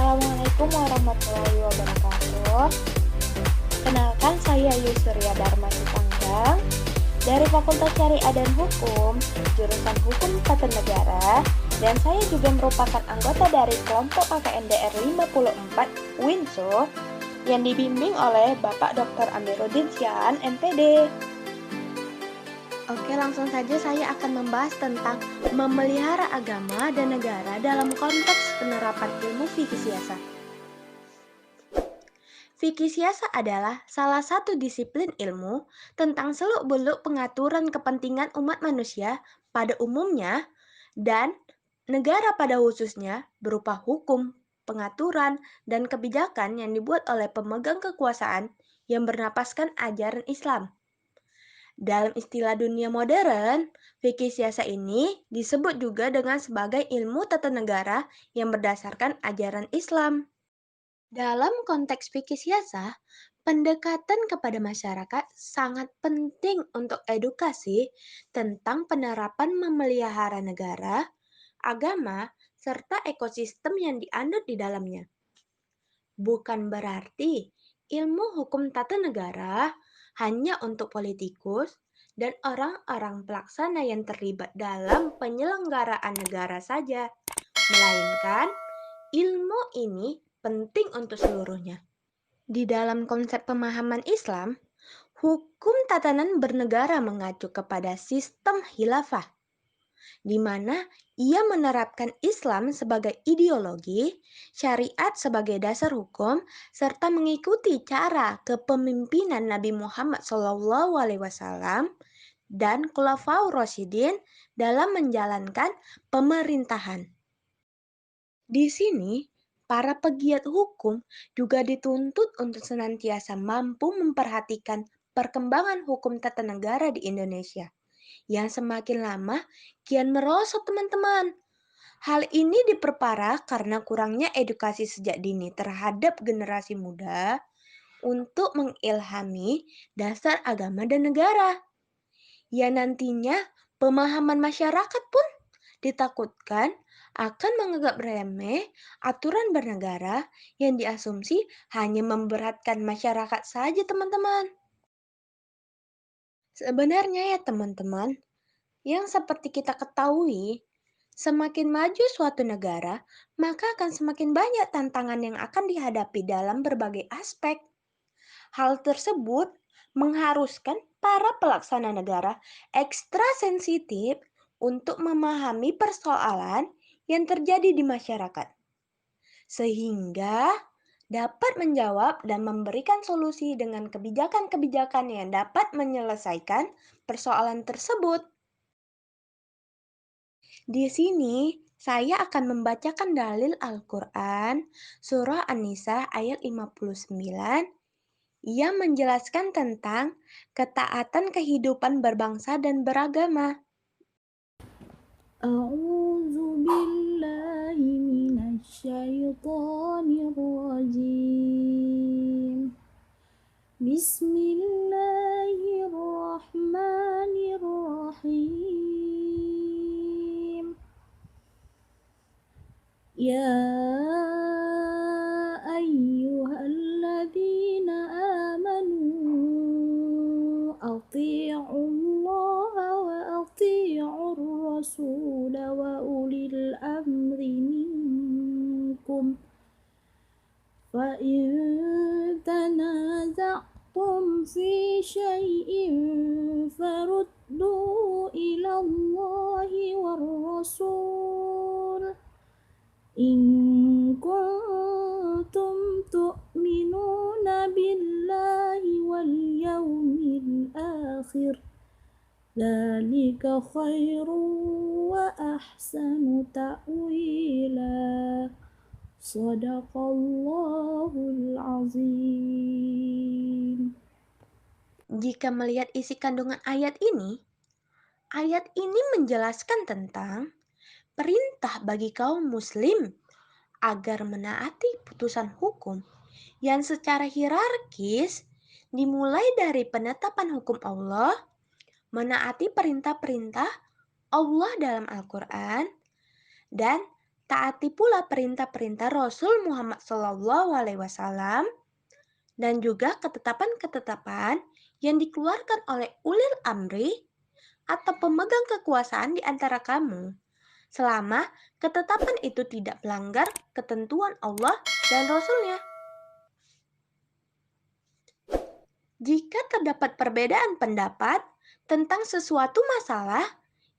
Assalamualaikum warahmatullahi wabarakatuh. Kenalkan saya Yusria Dharma Sipanggang dari Fakultas Syariah dan Hukum, jurusan Hukum Tata Negara, dan saya juga merupakan anggota dari kelompok KKNDR 54 WINSO yang dibimbing oleh Bapak Dr. Amiruddin Siaan, MPD. Oke, langsung saja saya akan membahas tentang memelihara agama dan negara dalam konteks penerapan ilmu fikih siasat. Fikih siasat adalah salah satu disiplin ilmu tentang seluk-beluk pengaturan kepentingan umat manusia pada umumnya dan negara pada khususnya berupa hukum, pengaturan, dan kebijakan yang dibuat oleh pemegang kekuasaan yang bernapaskan ajaran Islam. Dalam istilah dunia modern, fikih siasat ini disebut juga dengan sebagai ilmu tata negara yang berdasarkan ajaran Islam. Dalam konteks fikih siasat, pendekatan kepada masyarakat sangat penting untuk edukasi tentang penerapan memelihara negara, agama, serta ekosistem yang dianut di dalamnya. Bukan berarti ilmu hukum tata negara hanya untuk politikus dan orang-orang pelaksana yang terlibat dalam penyelenggaraan negara saja, melainkan ilmu ini penting untuk seluruhnya. Di dalam konsep pemahaman Islam, hukum tatanan bernegara mengacu kepada sistem khilafah, di mana ia menerapkan Islam sebagai ideologi, syariat sebagai dasar hukum, serta mengikuti cara kepemimpinan Nabi Muhammad SAW dan Khulafaur Rasyidin dalam menjalankan pemerintahan. Di sini, para pegiat hukum juga dituntut untuk senantiasa mampu memperhatikan perkembangan hukum tata negara di Indonesia yang semakin lama kian merosot, teman-teman. Hal ini diperparah karena kurangnya edukasi sejak dini terhadap generasi muda untuk mengilhami dasar agama dan negara. Ya, nantinya pemahaman masyarakat pun ditakutkan akan menganggap remeh aturan bernegara yang diasumsi hanya memberatkan masyarakat saja, teman-teman. Sebenarnya ya teman-teman, yang seperti kita ketahui, semakin maju suatu negara, maka akan semakin banyak tantangan yang akan dihadapi dalam berbagai aspek. Hal tersebut mengharuskan para pelaksana negara ekstra sensitif untuk memahami persoalan yang terjadi di masyarakat, sehingga dapat menjawab dan memberikan solusi dengan kebijakan-kebijakan yang dapat menyelesaikan persoalan tersebut. Di sini, saya akan membacakan dalil Al-Quran, Surah An-Nisa ayat 59, yang menjelaskan tentang ketaatan kehidupan berbangsa dan beragama. A'udzu billahi minasyaitonir rajim. Bismillahirrahmanirrahim. Ya ayyuhalladzina amanu athi'ullaha wa athi'ur rasul wa ulil amri minkum fa in tanaza'tum fi syai'in faruddu ila Allahi war rasul in kuntum tu'minuna billahi wal yawmil akhir dzalika khairun wa ahsanu ta'wila sadaqallahul azim. Jika melihat isi kandungan ayat ini menjelaskan tentang perintah bagi kaum muslim agar menaati putusan hukum yang secara hierarkis dimulai dari penetapan hukum Allah, menaati perintah-perintah Allah dalam Al-Quran, dan Taati pula perintah-perintah Rasul Muhammad SAW dan juga ketetapan-ketetapan yang dikeluarkan oleh ulil amri atau pemegang kekuasaan di antara kamu, selama ketetapan itu tidak melanggar ketentuan Allah dan Rasul-Nya. Jika terdapat perbedaan pendapat tentang sesuatu masalah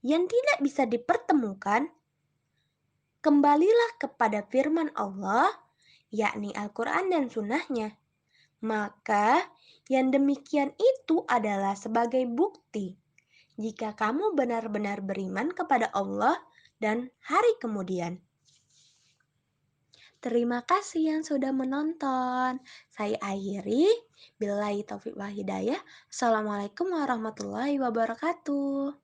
yang tidak bisa dipertemukan, kembalilah kepada firman Allah, yakni Al-Quran dan Sunnahnya. Maka yang demikian itu adalah sebagai bukti jika kamu benar-benar beriman kepada Allah dan hari kemudian. Terima kasih yang sudah menonton. Saya akhiri. Billahi taufiq wal hidayah. Assalamualaikum warahmatullahi wabarakatuh.